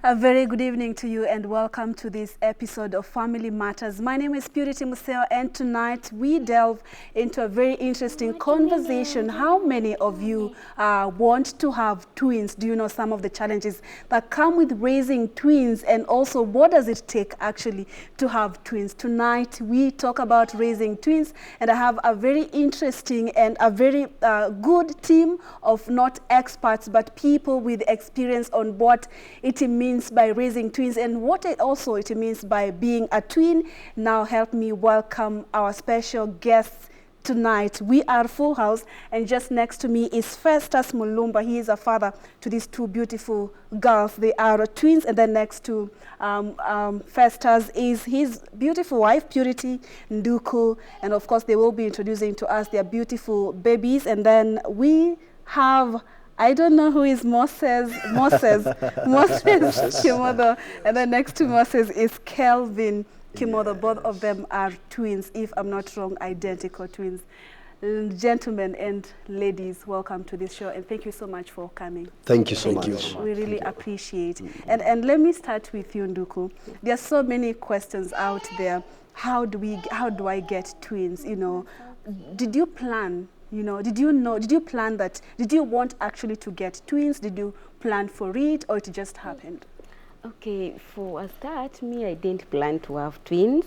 A very good evening to you and welcome to this episode of Family Matters. My name is Purity Museo and tonight we delve into a very interesting conversation. How many of you want to have twins? Do you know some of the challenges that come with raising twins, and also what does it take actually to have twins? Tonight we talk about raising twins, and I have a very interesting and a very good team of not experts but people with experience on what it means by raising twins and what it means by being a twin. Now help me welcome our special guests tonight. We are full house, and just next to me is Festus Mulumba. He is a father to these two beautiful girls. They are twins, and then next to Festus is his beautiful wife, Purity, Nduku, and of course they will be introducing to us their beautiful babies. And then we have, I don't know who is Moses Kimotho, and then next to Moses is Kelvin Kimotho. Both of them are twins, if I'm not wrong, identical twins. Gentlemen and ladies, welcome to this show, and thank you so much for coming. Thank you so much. We really appreciate. And let me start with you, Nduku. There are so many questions out there. How do I get twins? You know, did you plan? You know, did you plan that? Did you want actually to get twins? Did you plan for it, or it just happened? Okay, for a start, I didn't plan to have twins,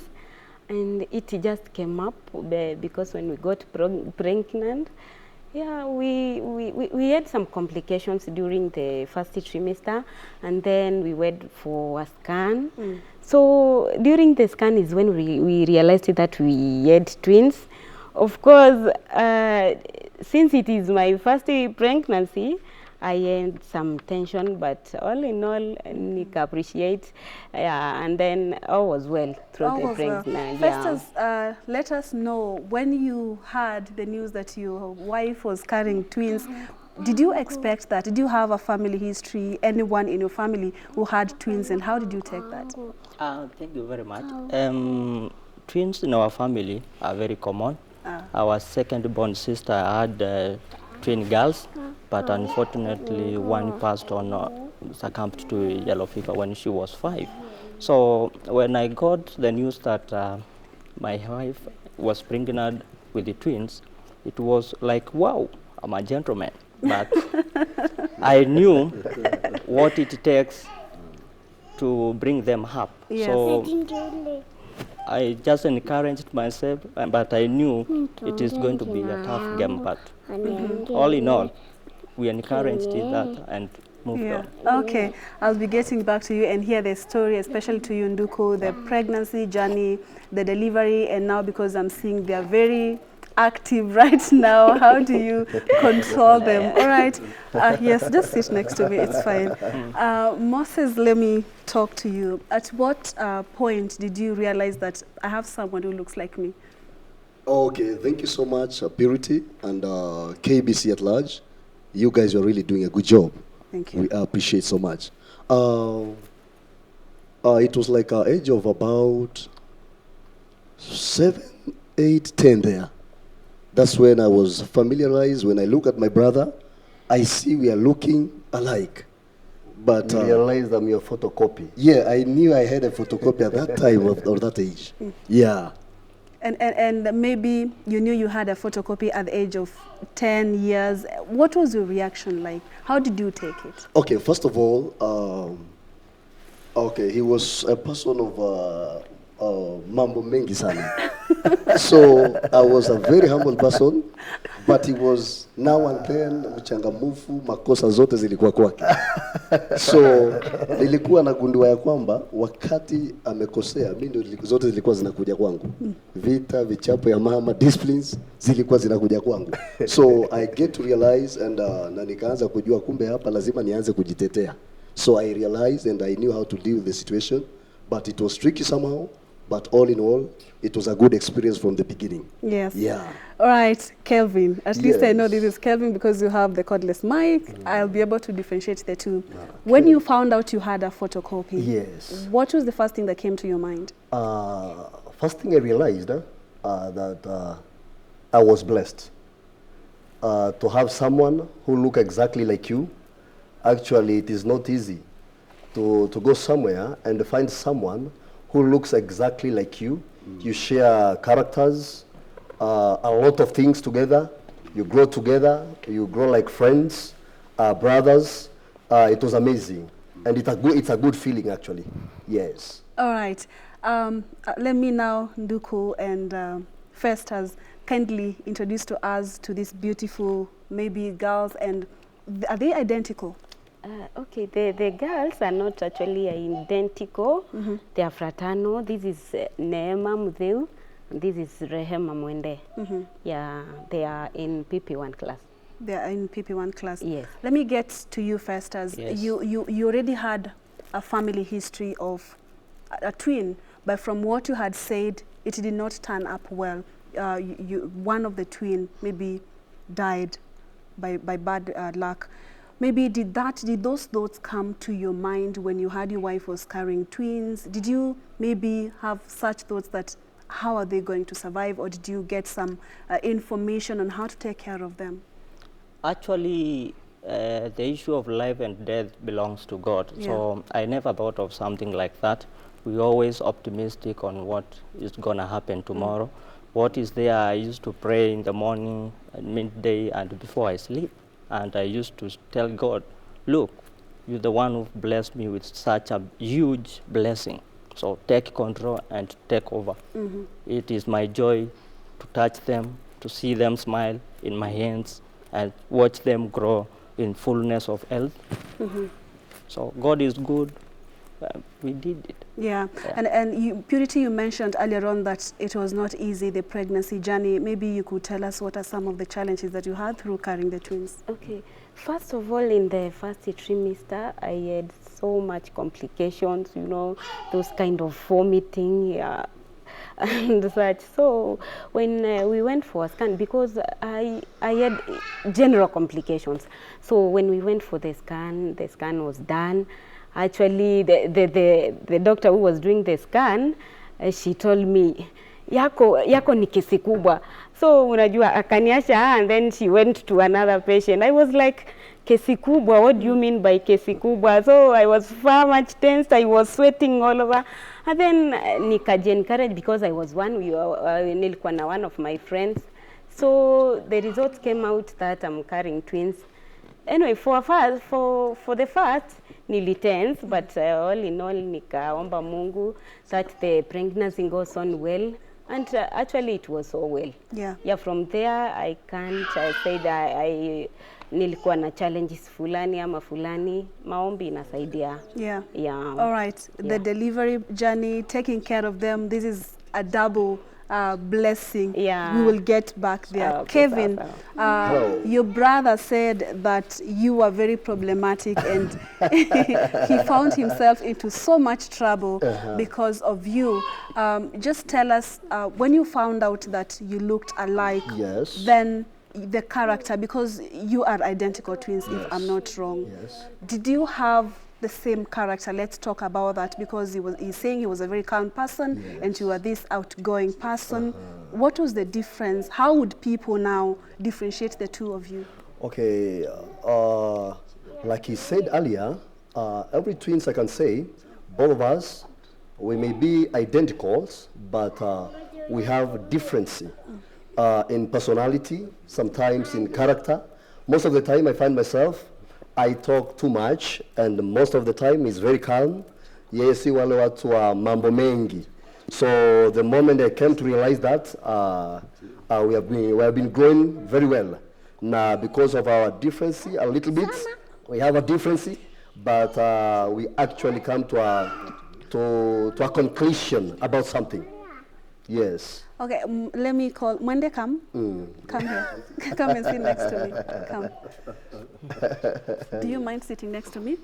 and it just came up because when we got pregnant, yeah, we had some complications during the first trimester, and then we went for a scan. So during the scan is when we realized that we had twins. Of course, since it is my first pregnancy, I had some tension, but all in all, Nick appreciate, and then all was well through the pregnancy. Well. Festus, let us know, when you heard the news that your wife was carrying twins, did you expect that? Did you have a family history, anyone in your family who had twins, and how did you take that? Thank you very much. Twins in our family are very common. Our second-born sister had twin girls, but unfortunately one passed on, succumbed to yellow fever when she was 5. So when I got the news that my wife was pregnant with the twins, it was like, wow, I'm a gentleman. But I knew what it takes to bring them up. Yes. So I just encouraged myself, but I knew it is going to be a tough game. But all in all, we encouraged that and moved on. Okay, I'll be getting back to you and hear the story, especially to you, Nduku, the pregnancy journey, the delivery, and now because I'm seeing they're very active right now, how do you control them? All right, yes, just sit next to me, it's fine. Moses, let me talk to you. At what point did you realize that I have someone who looks like me? Okay, thank you so much, Purity and KBC at large. You guys are really doing a good job. Thank you. We appreciate so much. It was like an age of about 7, 8, 10 there. That's when I was familiarized. When I look at my brother, I see we are looking alike. But you realized I'm your photocopy. Yeah, I knew I had a photocopy at that time or that age. Yeah. And maybe you knew you had a photocopy at the age of 10 years. What was your reaction like? How did you take it? Okay, first of all, he was a person of mambo mengi sana. So I was a very humble person, but he was now and then mchangamufu, makosa zote zilikuwa kwake. So nilikuwa nagundua ya kwamba wakati amekosea, mimi ndio zote zilikuwa zinakuja kwangu. Vita, vichapo ya mama, disciplines zilikuwa zinakuja kwangu. So I get to realize and na nikaanza kujua kumbe hapa lazima nianze kujitetea. So I realized and I knew how to deal with the situation, but it was tricky somehow. But all in all, it was a good experience from the beginning. Yes. Yeah. All right, Kelvin. At least I know this is Kelvin because you have the cordless mic. I'll be able to differentiate the two. Okay. When you found out you had a photocopy, yes, what was the first thing that came to your mind? First thing I realized that I was blessed to have someone who look exactly like you. Actually, it is not easy to go somewhere and find someone who looks exactly like you. You share characters, a lot of things together. You grow together. You grow like friends, brothers. It was amazing. And it's a good feeling, actually. Yes. All right. Let me now, Nduku and Festus, kindly introduce to us to these beautiful, maybe girls, and are they identical? Okay, the girls are not actually identical. They are fraternal. This is Neema Museo, and this is Rehema Mwende. Yeah, they are in PP1 class. They are in PP1 class. Yes. Let me get to you first, as Yes. you already had a family history of a twin, but from what you had said, it did not turn up well. One of the twin maybe died by bad luck. Maybe did those thoughts come to your mind when you heard your wife was carrying twins? Did you maybe have such thoughts that how are they going to survive, or did you get some information on how to take care of them? Actually, the issue of life and death belongs to God. Yeah. So I never thought of something like that. We're always optimistic on what is going to happen tomorrow. What is there, I used to pray in the morning, at midday, and before I sleep. And I used to tell God, look, you're the one who blessed me with such a huge blessing. So take control and take over. It is my joy to touch them, to see them smile in my hands, and watch them grow in fullness of health. So God is good. We did it. Yeah, and Purity, you mentioned earlier on that it was not easy, the pregnancy journey. Maybe you could tell us what are some of the challenges that you had through carrying the twins? Okay, first of all, in the first trimester, I had so much complications, you know, those kind of vomiting, yeah, and such. So when we went for a scan, because I had general complications. So when we went for the scan was done. Actually, the doctor who was doing the scan, she told me, yako ni kesi kubwa. So unajua akaniacha, and then she went to another patient. I was like, kesi kubwa, what do you mean by kesi kubwa? So I was far much tensed, I was sweating all over. And then nikaji-encourage, because I was nilikuwa na one of my friends. So the results came out that I'm carrying twins. Anyway, for the first, nearly tense, but all in all, nikaomba Mungu that the pregnancy goes on well, and actually it was so well. Yeah. Yeah, from there, I can't say that nilikuwa na challenges fulani ama fulani, maombi inasaidia. Yeah. Yeah. All right. Yeah. The delivery journey, taking care of them, this is a double blessing. Yeah. We will get back there. Okay, Kelvin, Hello. your brother said that you were very problematic and he found himself into so much trouble because of you. Just tell us, when you found out that you looked alike, Yes. then the character, because you are identical twins, if I'm not wrong. Yes. Did you have the same character? Let's talk about that, because he's saying he was a very calm person and you are this outgoing person. What was the difference? How would people now differentiate the two of you? Okay, like he said earlier, every twins, I can say, both of us, we may be identicals, but we have difference in personality, sometimes in character. Most of the time I find myself, I talk too much, and most of the time is very calm. Yes, wale watu wa mambo mengi. So the moment I came to realize that, we have been growing very well. Now, because of our difference a little bit, we have a difference, but we actually come to a conclusion about something. Yes. Okay, let me call. Mwende, come. Come here. Come and sit next to me. Come. Do you mind sitting next to me?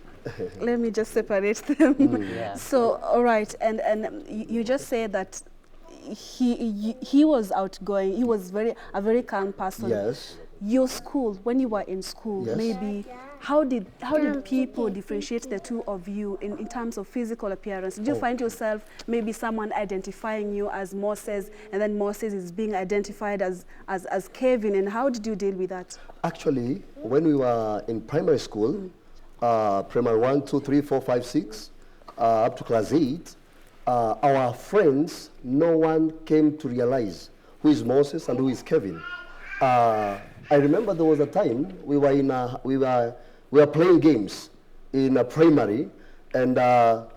Let me just separate them. Yeah. So, all right, and you just say that he was outgoing. He was a very calm person. Yes. Your school, when you were in school, Yes. maybe how did people differentiate the two of you in terms of physical appearance? Did you find yourself maybe someone identifying you as Moses, and then Moses is being identified as Kelvin, and how did you deal with that? Actually, when we were in primary school, primary 1, 2, 3, 4, 5, 6, up to class 8, our friends, no one came to realize who is Moses and who is Kelvin. I remember there was a time we were playing games in a primary, and our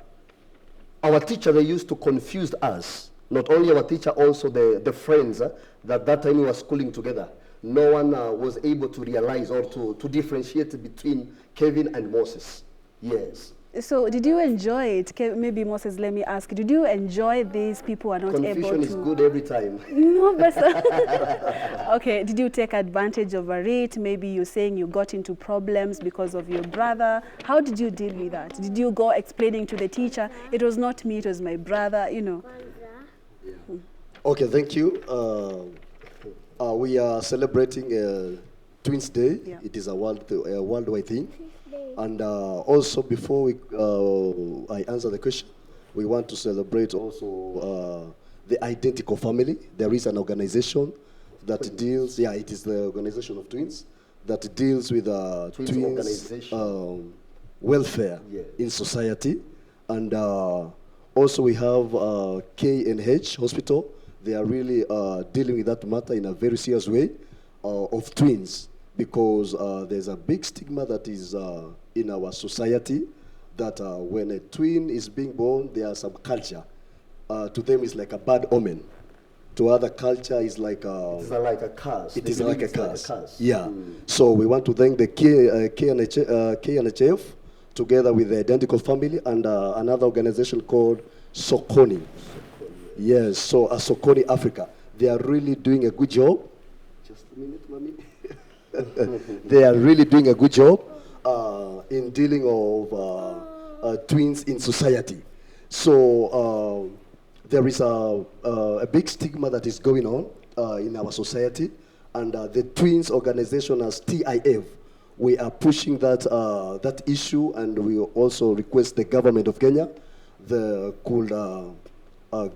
teacher, they used to confuse us. Not only our teacher, also the friends that time we were schooling together. No one was able to realize or to differentiate between Kelvin and Moses. Yes. So did you enjoy it? Maybe Moses, let me ask, did you enjoy these people are not able to? Confusion is good every time. No, but okay, did you take advantage over it? Maybe you're saying you got into problems because of your brother. How did you deal with that? Did you go explaining to the teacher, it was not me, it was my brother, you know? Okay, thank you. We are celebrating Twins Day. Yeah. It is a worldwide thing. And also, before I answer the question, we want to celebrate also the identical family. There is an organization that deals, it is the organization of twins that deals with twins welfare in society. And also we have K&H Hospital. They are really dealing with that matter in a very serious way of twins, because there's a big stigma that is in our society that when a twin is being born, there are some culture. To them, it's like a bad omen. To other culture, it's like it's like a curse. It is like a curse. Yeah. So we want to thank the KNHF together with the identical family and another organization called Sokoni. Yes, so Sokoni Africa. They are really doing a good job. Just a minute, mommy. They are really doing a good job in dealing of twins in society. So there is a big stigma that is going on in our society, and the twins organization as TIF, we are pushing that issue, and we also request the government of Kenya could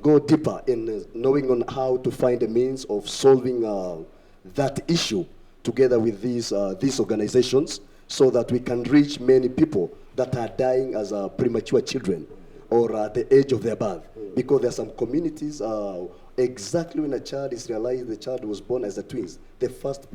go deeper in knowing on how to find a means of solving that issue together with these organizations, so that we can reach many people that are dying as premature children or at the age of their birth. Because there are some communities, exactly when a child is realized the child was born as a twins, the first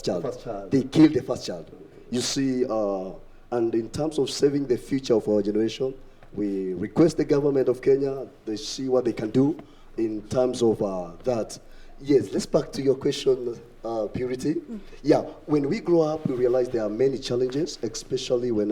child, they kill the first child. You see, and in terms of saving the future of our generation, we request the government of Kenya, they see what they can do in terms of that. Yes, let's back to your question, Purity. Yeah, when we grow up, we realize there are many challenges, especially when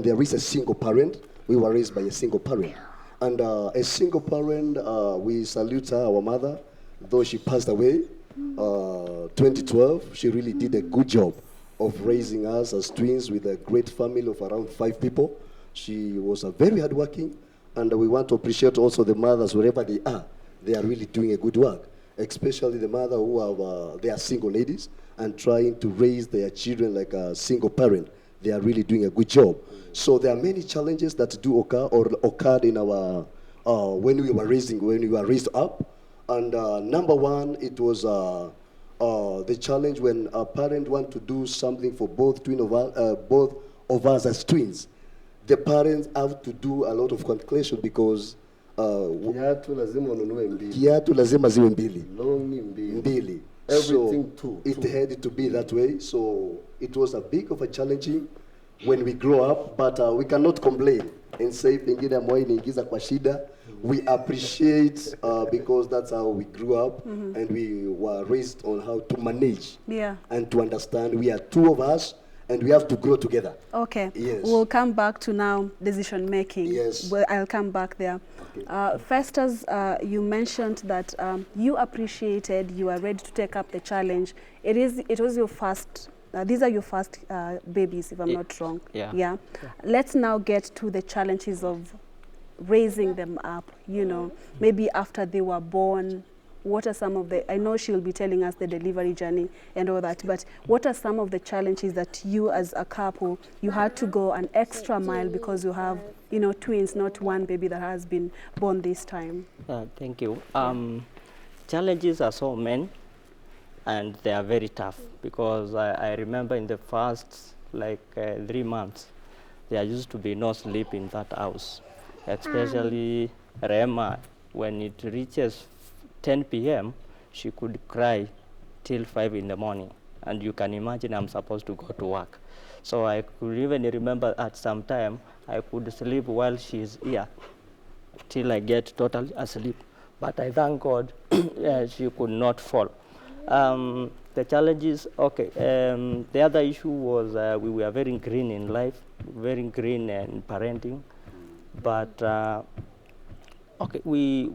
there is a single parent. We were raised by a single parent. And a single parent, we salute her, our mother, though she passed away 2012. She really did a good job of raising us as twins with a great family of around 5 people. She was very hardworking, and we want to appreciate also the mothers wherever they are. They are really doing a good work, especially the mother they are single ladies and trying to raise their children like a single parent. They are really doing a good job. So there are many challenges that do occur or occurred in our when we were raised up. And number one, it was the challenge when a parent want to do something for both of us as twins. The parents have to do a lot of calculation because Kiatu lazima ununue mbili. kiatu lazima ziwe mbili. Longi Mbili. Everything So two. it had to be that way. So it was a big of a challenging when we grow up, but we cannot complain and say pengine ambayo inaingiza kwa shida. We appreciate because that's how we grew up, and we were raised on how to manage and to understand. We are 2 of us, and we have to grow together. Okay. Yes. We'll come back to now decision making. Yes. Well, I'll come back there. Okay. Festus, you mentioned that you appreciated, you are ready to take up the challenge. It was your first. These are your first babies, if I'm not wrong. Yeah. Let's now get to the challenges of raising them up. You know, maybe after they were born. What are some of the, I know she'll be telling us the delivery journey and all that, but what are some of the challenges that you as a couple, you had to go an extra mile because you have, you know, twins, not one baby that has been born this time? Thank you. Challenges are so many, and they are very tough, because I remember in the first like 3 months, there used to be no sleep in that house, especially Rema. When it reaches 10 p.m., she could cry till 5 in the morning. And you can imagine I'm supposed to go to work. So I could even remember at some time, I could sleep while she's here till I get totally asleep. But I thank God she could not fall. The challenges, okay, the other issue was we were very green in life, very green in parenting. But okay, we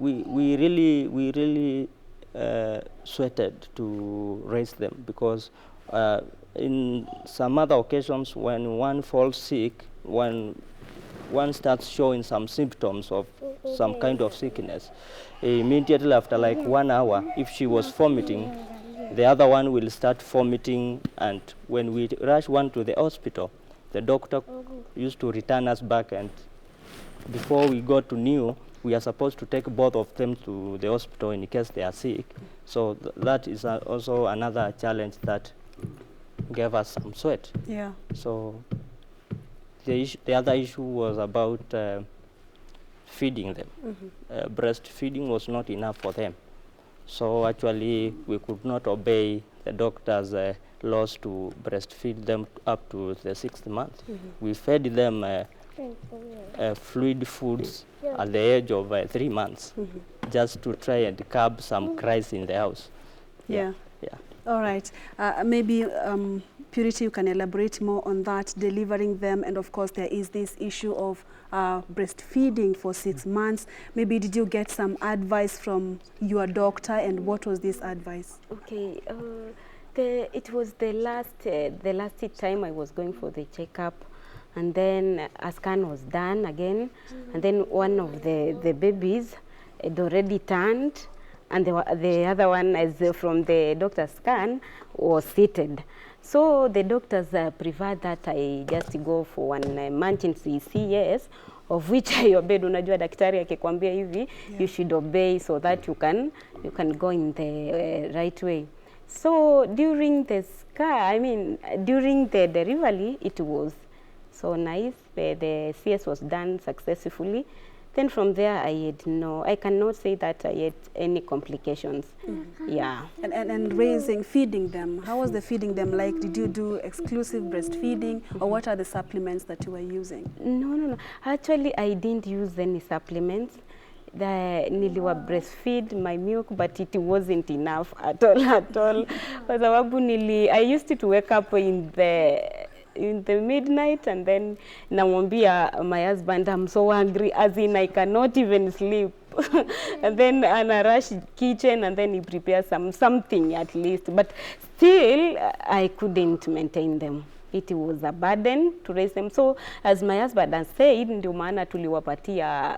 really sweated to raise them, because in some other occasions when one falls sick, when one starts showing some symptoms of some kind of sickness, immediately after like 1 hour, if she was vomiting, the other one will start vomiting, and when we rush one to the hospital, the doctor used to return us back, and before we got to New, we are supposed to take both of them to the hospital in case they are sick. So that is also another challenge that gave us some sweat. Yeah. So the other issue was about feeding them. Breastfeeding was not enough for them. So actually we could not obey the doctor's laws to breastfeed them up to the 6th month. We fed them fluid foods at the age of 3 months, just to try and curb some cries in the house. Yeah. Yeah. All right. Maybe Purity, you can elaborate more on that, delivering them, and of course there is this issue of breastfeeding for 6 months. Maybe did you get some advice from your doctor, and what was this advice? Okay, it was the last time I was going for the checkup, and then a scan was done again, and then one of the babies had already turned, and the other one, as from the doctor's scan, was seated. So the doctors preferred that I just go for an emergency CS, of which I obeyed. Unajua daktari akikwambia hivi, you should obey so that you can go in the right way. So during the during the delivery, it was so nice. The CS was done successfully. Then from there, I cannot say that I had any complications. Yeah. And feeding them, how was the feeding them like? Did you do exclusive breastfeeding, or what are the supplements that you were using? No. Actually, I didn't use any supplements. Niliwa breastfeed my milk, but it wasn't enough at all. Kwa sababu I used to wake up in the midnight, and then namwambia my husband, I'm so hungry, as in I cannot even sleep. And then I rush kitchen, and then he prepares something at least, but still I couldn't maintain them. It was a burden to raise them. So as my husband has said, ndio maana tuliwapatia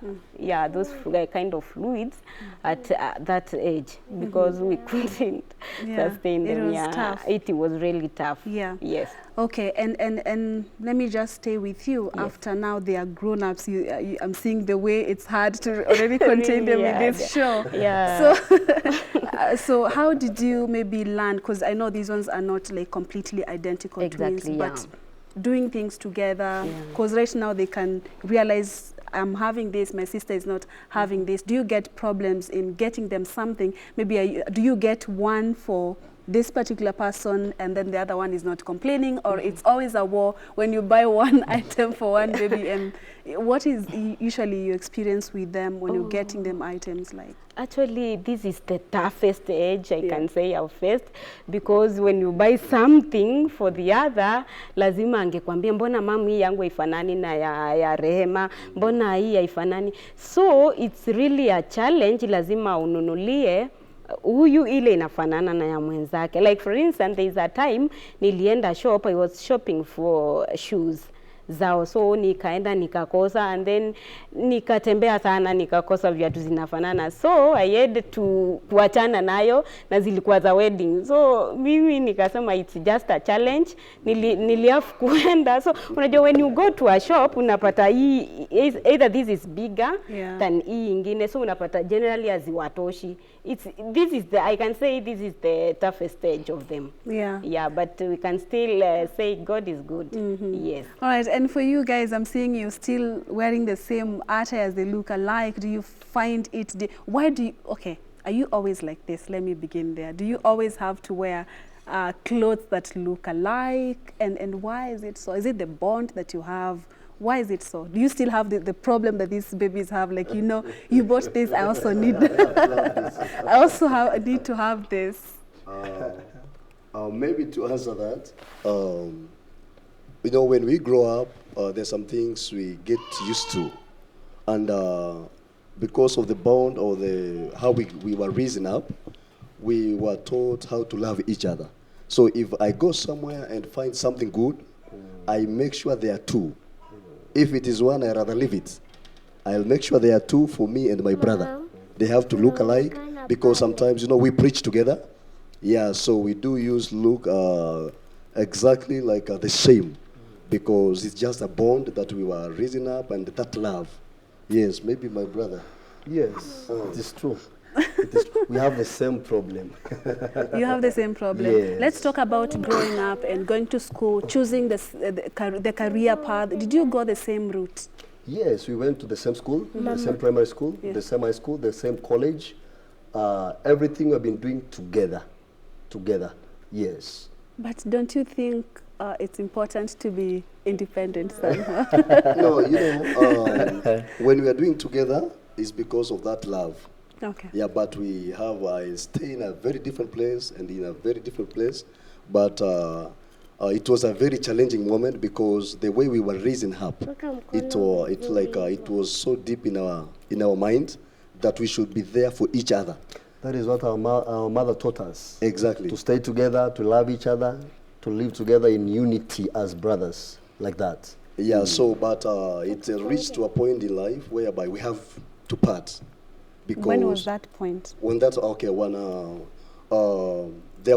those kind of fluids at that age, because we couldn't sustain them. It was tough. It was really tough. Yeah. Yes. Okay, and let me just stay with you. Yes. After now they are grown-ups, I'm seeing the way it's hard to already contain them in this show. Yeah. So how did you maybe learn, because I know these ones are not like completely identical twins, but doing things together, because right now they can realize I'm having this, my sister is not having this. Do you get problems in getting them something? Maybe do you get one for this particular person and then the other one is not complaining, or it's always a war when you buy one item for one baby? And what is usually your experience with them when you're getting them items like? Actually, this is the toughest age I can say I've faced, because when you buy something for the other, lazima angekwambia mbona mami hii yangu haifanani na ya Rehema, mbona hii haifanani. So it's really a challenge, lazima ununulie huyu ile inafanana na ya mwenzake. Like for instance, there is a time nilienda shop, I was shopping for shoes. zao, so nikaenda nikakosa, and then nikatembea sana nikakosa viatu zinafanana, so I had to kuachana nayo na zilikuwa za wedding. So mimi nikasema it's just a challenge, niliafu kuenda. So unajua when you go to a shop unapata hii either this is bigger than hii ingine, so unapata generally haziwatoshi. This is the, I can say this is the toughest stage of them. Yeah, but we can still say God is good. Yes. All right, and for you guys, I'm seeing you still wearing the same attire as they look alike. Do you find it, why do you, okay, are you always like this? Let me begin there. Do you always have to wear clothes that look alike? And why is it so? Is it the bond that you have? Why is it so? Do you still have the problem that these babies have? Like, you know, you bought this, I also need, I also need to have this. Maybe to answer that, you know, when we grow up, there's some things we get used to. And because of the bond or how we were raising up, we were taught how to love each other. So if I go somewhere and find something good, I make sure there are two. If it is one, I'd rather leave it. I'll make sure there are two for me and my brother. They have to look alike, because sometimes, you know, we preach together. Yeah, so we do look exactly like the same, because it's just a bond that we were raising up, and that love. Yes, maybe my brother. Yes, it is true. It is true. We have the same problem. You have the same problem. Yes. Let's talk about growing up and going to school, choosing the career path. Did you go the same route? Yes, we went to the same school, the same primary school, the same high school, the same college. Everything we've been doing together. Yes. But don't you think it's important to be independent somehow? No, you know, when we are doing together, it's because of that love. Okay. Yeah, but we have, I stay in a very different place and in a very different place. But it was a very challenging moment, because the way we were raising up, it was so deep in our mind that we should be there for each other. That is what our mother taught us. Exactly. To stay together, to love each other, to live together in unity as brothers, like that. Yeah, so, but it reached to a point in life whereby we have to part. Because when was that point? When there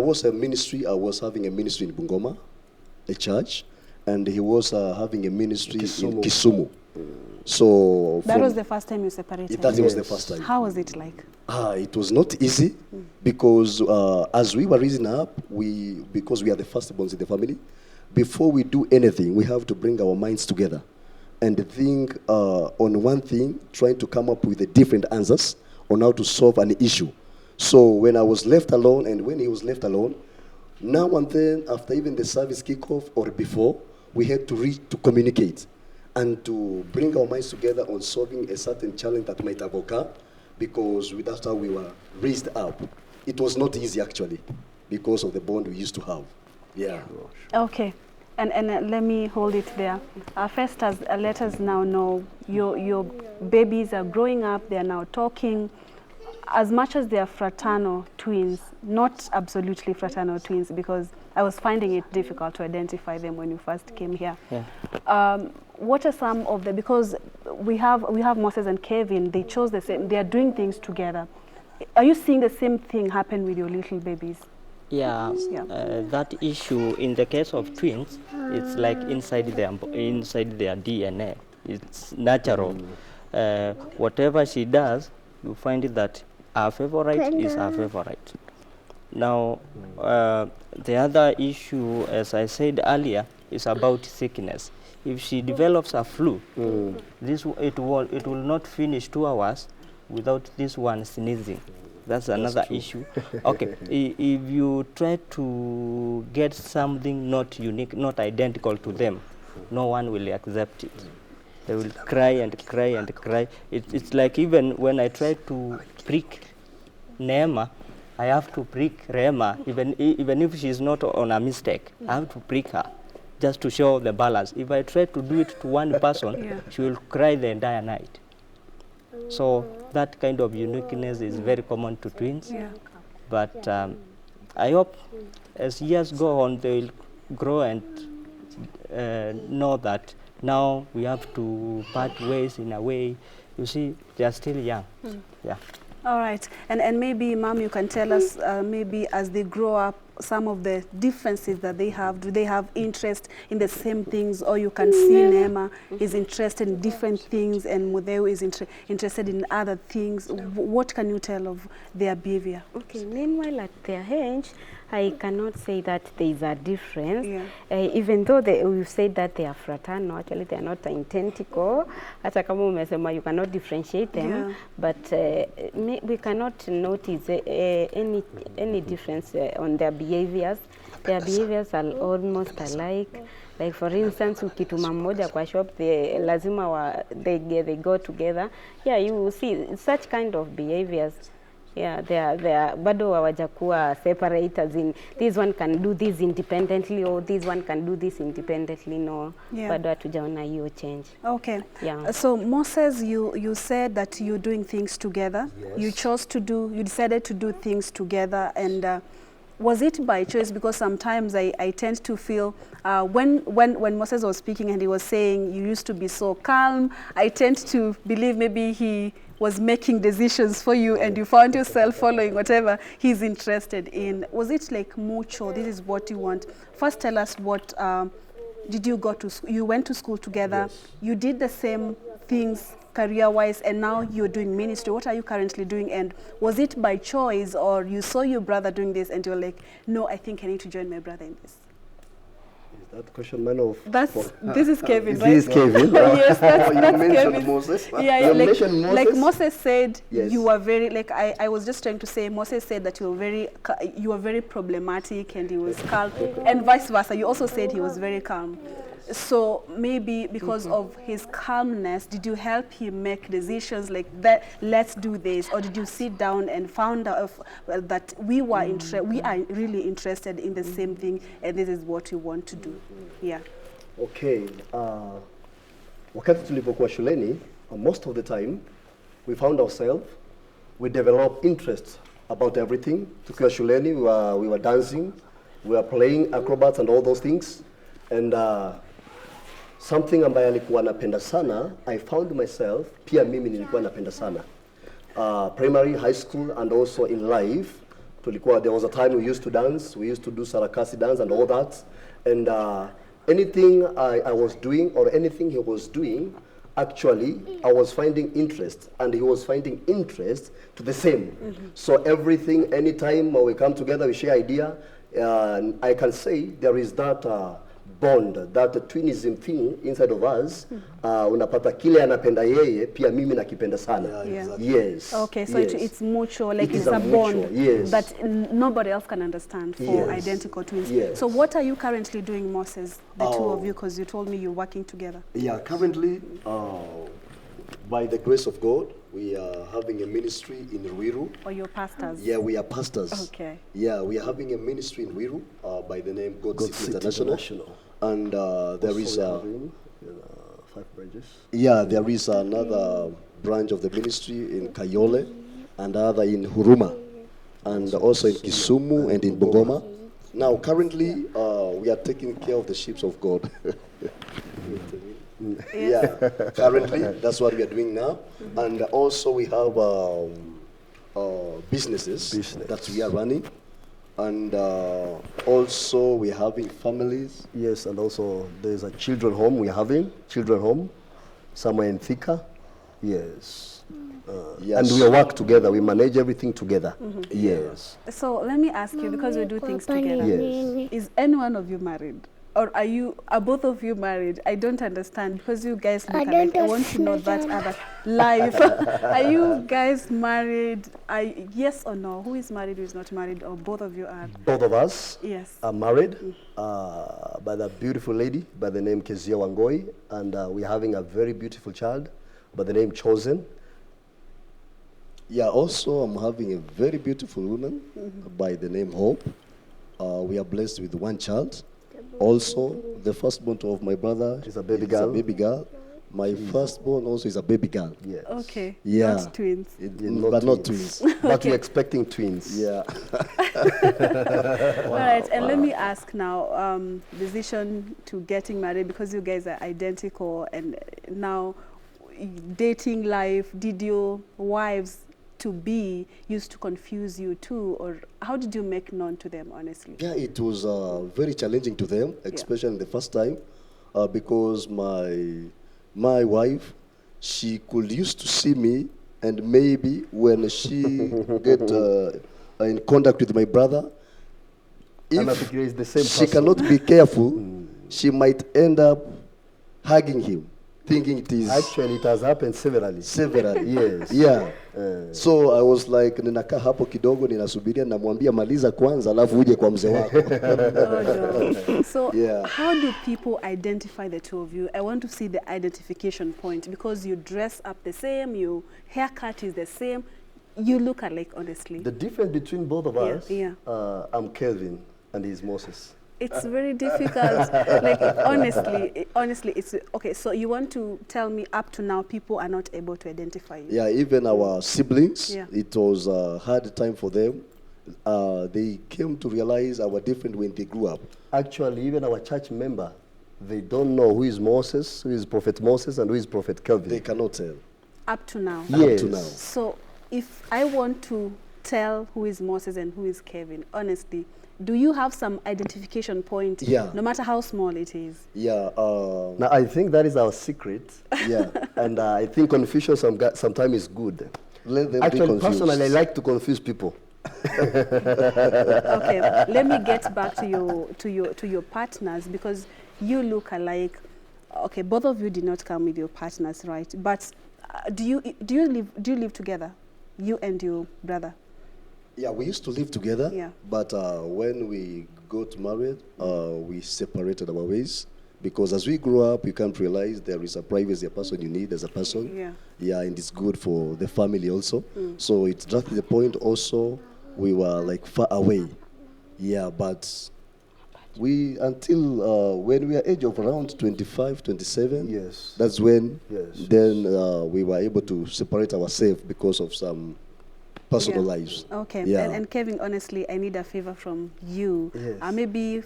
was a ministry, I was having a ministry in Bungoma, a church, and he was having a ministry in Kisumu. So that was the first time you separated? That was the first time. How was it like? It was not easy, because as we were raising up, because we are the firstborns in the family, before we do anything, we have to bring our minds together and think on one thing, trying to come up with the different answers on how to solve an issue. So when I was left alone, and when he was left alone, now and then, after even the service kickoff or before, we had to communicate and to bring our minds together on solving a certain challenge that might have occurred, because that's how we were raised up. It was not easy, actually, because of the bond we used to have. Yeah. Okay. And let me hold it there. Festus, let us now know your babies are growing up, they are now talking. As much as they are fraternal twins, not absolutely fraternal twins, because I was finding it difficult to identify them when you first came here. Yeah. What are some of the, because we have Moses and Kelvin, they chose the same, they are doing things together. Are you seeing the same thing happen with your little babies? Yeah, that issue in the case of twins, it's like inside their DNA. It's natural. Whatever she does, you find that our favorite is our favorite. Now, the other issue, as I said earlier, is about sickness. If she develops a flu, it will not finish 2 hours without this one sneezing. That's another issue. Okay, if you try to get something not unique, not identical to them, no one will accept it. They will cry and cry and cry. It's like even when I try to prick Neema, I have to prick Rema, even if she's not on a mistake. I have to prick her just to show the balance. If I try to do it to one person, she will cry the entire night. So that kind of uniqueness is very common to twins. But I hope as years go on, they will grow and know that now we have to part ways in a way. You see, they are still young. Yeah. All right. And maybe, Mom, you can tell us, maybe as they grow up, some of the differences that they have. Do they have interest in the same things? Or you can see Nema is interested in different things and Museo is interested in other things. What can you tell of their behavior? Okay, meanwhile at their age, I cannot say that there is a difference. Yeah. Even though we said that they are fraternal, actually they are not identical. Hata kama umesema you cannot differentiate them, Yeah. but we cannot notice any difference on their behaviors. Their behaviors are almost alike. Like for instance, ukituma mmoja kwa shop, they go together. Yeah, you will see such kind of behaviors. Yeah, they are bado hawajakuwa separate, as in this one can do this independently or this one can do this independently. No, Yeah. bado hatujaona hiyo change. Okay. Yeah. So Moses, you said that you're doing things together. Yes. You decided to do things together, and was it by choice? Because sometimes I tend to feel when Moses was speaking and he was saying you used to be so calm, I tend to believe maybe he was making decisions for you and you found yourself following whatever he's interested in. Was it like mutual? This is what you want. First, tell us what did you go to? You went to school together. Yes. You did the same things career-wise, and now you're doing ministry. What are you currently doing? And was it by choice, or you saw your brother doing this and you're like, no, I think I need to join my brother in this? Is that question man of? This is Kelvin, right? This is Kelvin. Yes, that's You mentioned Kelvin. Moses. Yeah, You like, mentioned Moses. like Moses said, Yes. you were very, like I was just trying to say, Moses said that you were very problematic and he was calm, and vice versa. You also said he was very calm. So maybe because of his calmness, did you help him make decisions like that? Let's do this, or did you sit down and found out that we are really interested in the same thing, and this is what we want to do? Yeah. Okay. Wakati tulipokuwa shuleni, most of the time, we found ourselves, we developed interest about everything. Tukiwa shuleni, we were dancing, we were playing acrobats and all those things. And something ambayo alikuwa napenda sana, I found myself, pia mimi nilikuwa napenda sana. Primary, high school, and also in life, there was a time we used to dance, we used to do sarakasi dance and all that. And anything I was doing or anything he was doing, actually, I was finding interest, and he was finding interest to the same. So everything, anytime we come together, we share idea, I can say there is that bond, that twinism thing inside of us. Unapata kile anapenda yeye, pia mimi nakipenda sana. Yeah. Exactly. Yes. Okay, so yes. it's mutual, like It it's is a mutual, bond yes. that nobody else can understand for Yes. identical twins. Yes. So what are you currently doing, Moses, the two of you, because you told me you're working together? Yeah, currently, by the grace of God, we are having a ministry in Ruiru. Or your pastors? Yeah, we are pastors. Okay. Yeah, we are having a ministry in Ruiru by the name God God City City International. And there is Also we are having, 5 branches. yeah, there is another branch of the ministry in Kayole, and other in Huruma, and also in Kisumu and in Bungoma. Now, currently, we are taking care of the sheep of God. Yeah, currently, that's what we are doing now. And also, we have businesses that we are running. And also, we're having families. Yes, and also there's a children home we are having, children home, somewhere in Thika. Yes. Yes. And we work together, we manage everything together. Yes. So let me ask you, because we do things together, Yes. is any one of you married? Or are both of you married? I don't understand, because you guys look alike. I want to know that other life. Are you guys married? Yes or no? Who is married, who is not married? Or both of you are? Both of us Yes. are married by the beautiful lady by the name Kezia Wangoi, and we're having a very beautiful child by the name Chosen. Yeah, also, I'm having a very beautiful woman by the name Hope. We are blessed with one child. Also, the firstborn of my brother She's a baby is girl. a baby girl. My firstborn also is a baby girl. Yes. Okay. Yeah. Not twins. But not twins. But you're expecting twins. Yeah. All right, and let me ask now, decision to getting married, because you guys are identical, and now dating life, did your wives to be used to confuse you too, or how did you make known to them, honestly? Yeah, it was very challenging to them, especially the first time, because my wife, she could used to see me, and maybe when she get in contact with my brother, if it's the same she person. cannot be careful, she might end up hugging him, thinking it is Actually, it has happened severally. Yes. Yeah. So I was like, ninakaa hapo kidogo, ninasubiria, namwambia maliza kwanza, alafu uje kwa mzee wako. Oh, no. So Yeah. how do people identify the two of you? I want to see the identification point, because you dress up the same, your haircut is the same, you look alike, honestly. The difference between both of Yeah, us, yeah. I'm Kelvin and he's Moses. It's very difficult. Like, honestly, it's okay. So you want to tell me up to now people are not able to identify you? Yeah, even our siblings, Yeah. it was a hard time for them. They came to realize our different when they grew up. Actually, even our church member, they don't know who is Moses, who is Prophet Moses, and who is Prophet Kelvin. They cannot tell. Up to now? Yes. Up to now. So if I want to tell who is Moses and who is Kelvin, honestly, do you have some identification point? Yeah. No matter how small it is? Yeah. Now, I think that is our secret. Yeah. And I think confusion sometimes is good. Let them Actually, be confused. personally, I like to confuse people. Okay, let me get back to your partners, because you look alike. Okay, both of you did not come with your partners, right? But do you live together, you and your brother? Yeah, we used to live together. Yeah. But when we got married, we separated our ways. Because as we grow up, you can't realize there is a privacy a person you need as a person. Yeah. Yeah, and it's good for the family also. So it's just the point also, we were like far away. Yeah, but we, until when we are age of around 25, 27, Yes. that's when Yes. then we were able to separate ourselves because of some personal lives. Okay, Yeah. and Kevin, honestly, I need a favor from you. Yes. Maybe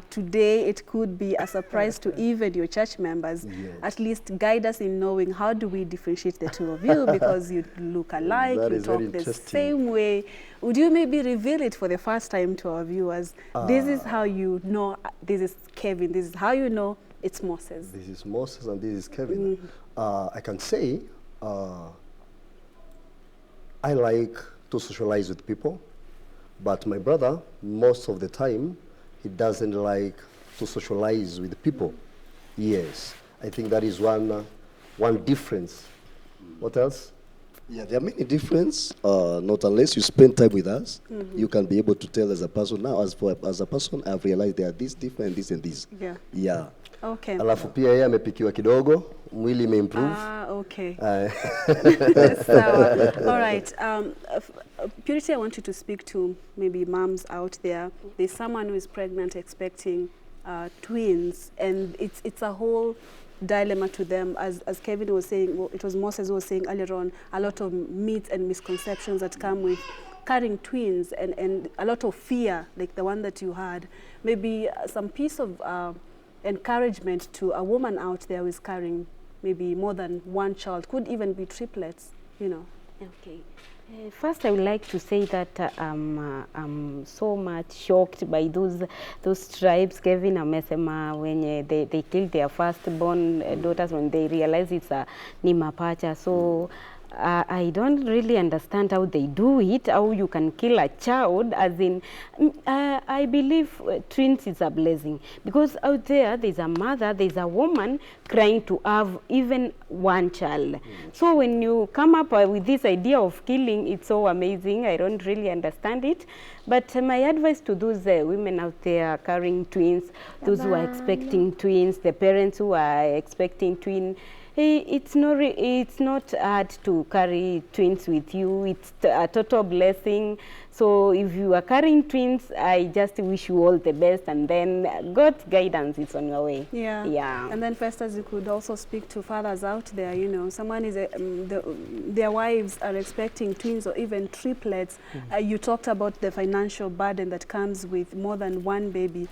today it could be a surprise to even your church members. Yes. At least guide us in knowing how do we differentiate the two of you, because you look alike, That you is very talk the interesting. same way. Would you maybe reveal it for the first time to our viewers? This is how you know this is Kevin, this is how you know it's Moses. This is Moses and this is Kelvin. I can say I like to socialize with people, but my brother, most of the time, he doesn't like to socialize with people. Yes, I think that is one difference. What else? Yeah, there are many differences. Not unless you spend time with us, you can be able to tell as a person. Now, as a person, I've realized there are this different, this and this. Yeah. Yeah. Okay. Alafu pia yeye amepikiwa kidogo, mwili imeimprove. Okay. Uh, So, all right. Purity, I want you to speak to maybe moms out there. There's someone who is pregnant, expecting twins, and it's a whole dilemma to them. As Kevin was saying, well, it was Moses who was saying earlier on, a lot of myths and misconceptions that come with carrying twins, and a lot of fear, like the one that you had. Maybe some piece of encouragement to a woman out there who is carrying maybe more than one child, could even be triplets, you know. Okay. First, I would like to say that I'm so much shocked by those tribes. Kevin amesema when they killed their firstborn daughters when they realize it's a ni mapacha. So I don't really understand how they do it, how you can kill a child, as in, I believe twins is a blessing, because out there's a mother, there's a woman crying to have even one child. So when you come up with this idea of killing, it's so amazing. I don't really understand it. But my advice to those women out there carrying twins, those who are expecting twins, the parents who are expecting twins, It's not hard to carry twins with you. It's a total blessing. So if you are carrying twins, I just wish you all the best, and then God's guidance is on your way. Yeah. Yeah. And then Festus, you could also speak to fathers out there, you know, someone is, their wives are expecting twins or even triplets. You talked about the financial burden that comes with more than one baby.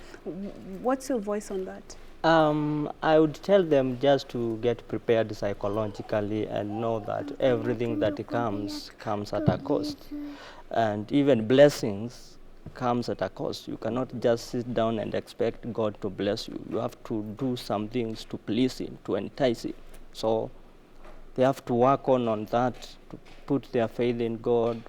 What's your voice on that? I would tell them just to get prepared psychologically and know that everything that comes at a cost. And even blessings comes at a cost. You cannot just sit down and expect God to bless you. You have to do some things to please Him, to entice Him. So they have to work on that, to put their faith in God,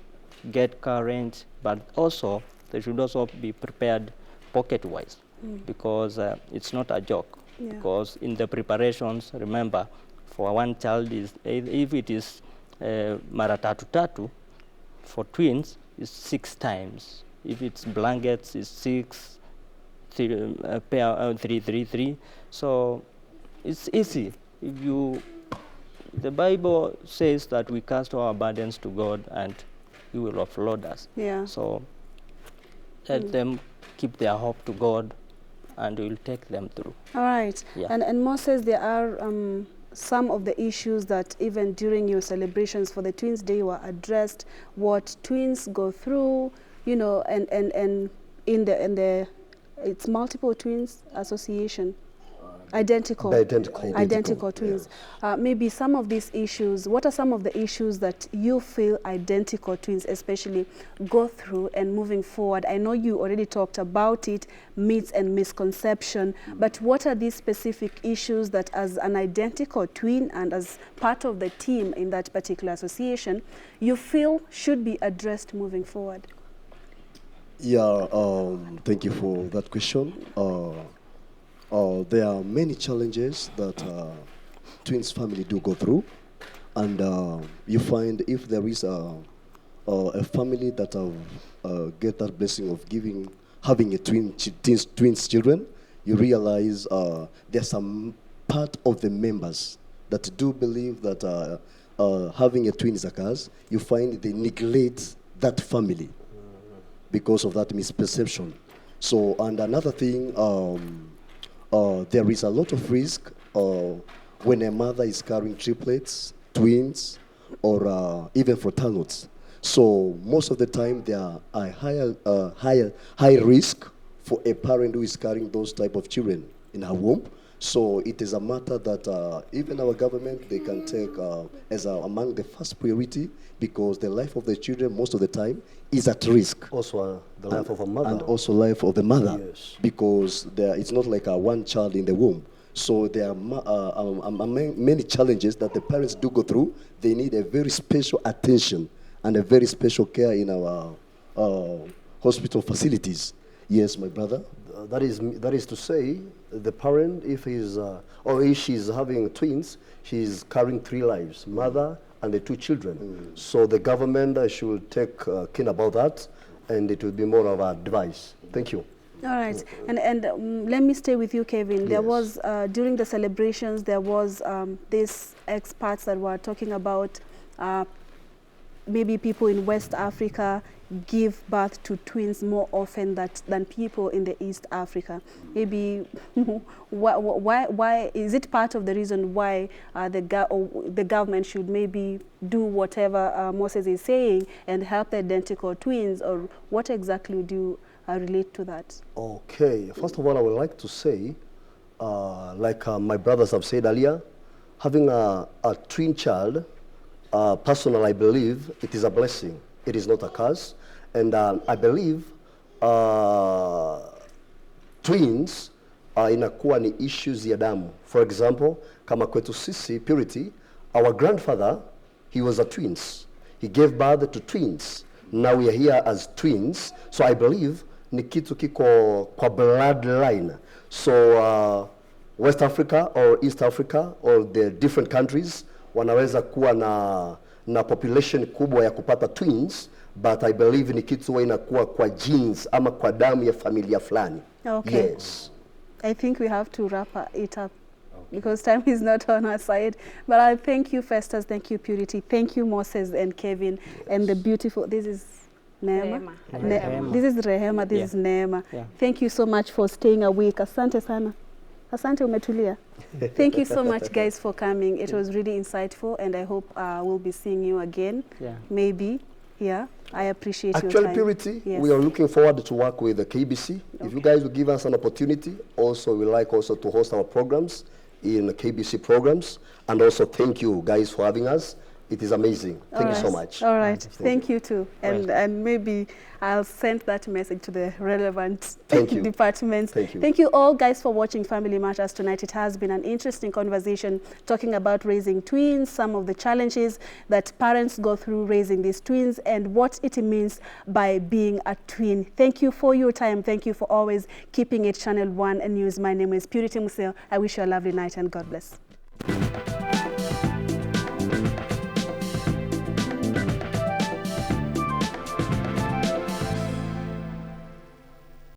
get courage, but also they should also be prepared pocket-wise, because it's not a joke. Yeah. Because in the preparations, remember, for one child, if it is mara tatu, for twins, it's 6 times. If it's blankets, it's 6, pair 3. So it's easy. The Bible says that we cast our burdens to God and He will offload us. Yeah. So let them keep their hope to God, and He will take them through. All right. Yeah. And Moses, there are some of the issues that even during your celebrations for the Twins Day were addressed, what twins go through, you know, and in the it's multiple twins association. Identical twins. Yes. Maybe some of these issues, what are some of the issues that you feel identical twins especially go through and moving forward? I know you already talked about it, myths and misconception, but what are these specific issues that as an identical twin and as part of the team in that particular association, you feel should be addressed moving forward? Yeah, thank you for that question. There are many challenges that twins family do go through, and you find if there is a family that get that blessing of having a twins children, you realize there's some part of the members that do believe that having a twin is a curse. You find they neglect that family because of that misperception. So, and another thing. There is a lot of risk when a mother is carrying triplets, twins, or even fraternities. So most of the time there are a high risk for a parent who is carrying those type of children in her womb. So it is a matter that even our government, they can take as among the first priority, because the life of the children most of the time is at risk. Also the life of a mother. And also life of the mother. Yes. Because it's not like one child in the womb. So there are many challenges that the parents do go through. They need a very special attention and a very special care in our hospital facilities. Yes, my brother? That is to say, the parent, if he's or if she's having twins, she's carrying 3 lives, mother and the 2 children. So the government should take keen about that, and it will be more of advice. Thank you. All right, and let me stay with you, Kelvin. There was, during the celebrations, there was these experts that were talking about maybe people in West Africa give birth to twins more often than people in the East Africa. Maybe why is it part of the reason why the government should maybe do whatever Moses is saying and help the identical twins, or what exactly would you relate to that? Okay, first of all, I would like to say, like my brothers have said earlier, having a twin child, personally, I believe it is a blessing. It is not a curse. And I believe twins inakuwa ni issues ya damu. For example, kama kwetu sisi Purity, our grandfather, he was a twins. He gave birth to twins. Now we are here as twins. So I believe ni kitu kiko kwa bloodline. So West Africa or East Africa or the different countries wanaweza kuwa na population kubwa ya kupata twins, but I believe ni kitu huwa inakuwa kwa genes ama kwa damu ya familia fulani. Okay. Yes. I think we have to wrap it up. because time is not on our side. But I thank you, Festus, thank you, Purity, thank you, Moses and Kelvin, and the beautiful, this is Neema. Rehema. This is Rehema, this is Neema. Yeah. Thank you so much for staying awake. Asante sana. Asante umetulia. Thank you so much, guys, for coming. It was really insightful, and I hope we'll be seeing you again. Yeah. Maybe. Yeah. I appreciate your Actually, time. Purity, Yes. we are looking forward to work with the KBC. If you guys will give us an opportunity, also we like also to host our programs in the KBC programs. And also thank you guys for having us. It is amazing. Thank you so much. All right. Thank Thank you too. And maybe I'll send that message to the relevant Thank you. departments. Thank you. Thank you all, guys, for watching Family Matters tonight. It has been an interesting conversation talking about raising twins, some of the challenges that parents go through raising these twins, and what it means by being a twin. Thank you for your time. Thank you for always keeping it Channel 1 News. My name is Purity Museo. I wish you a lovely night and God bless.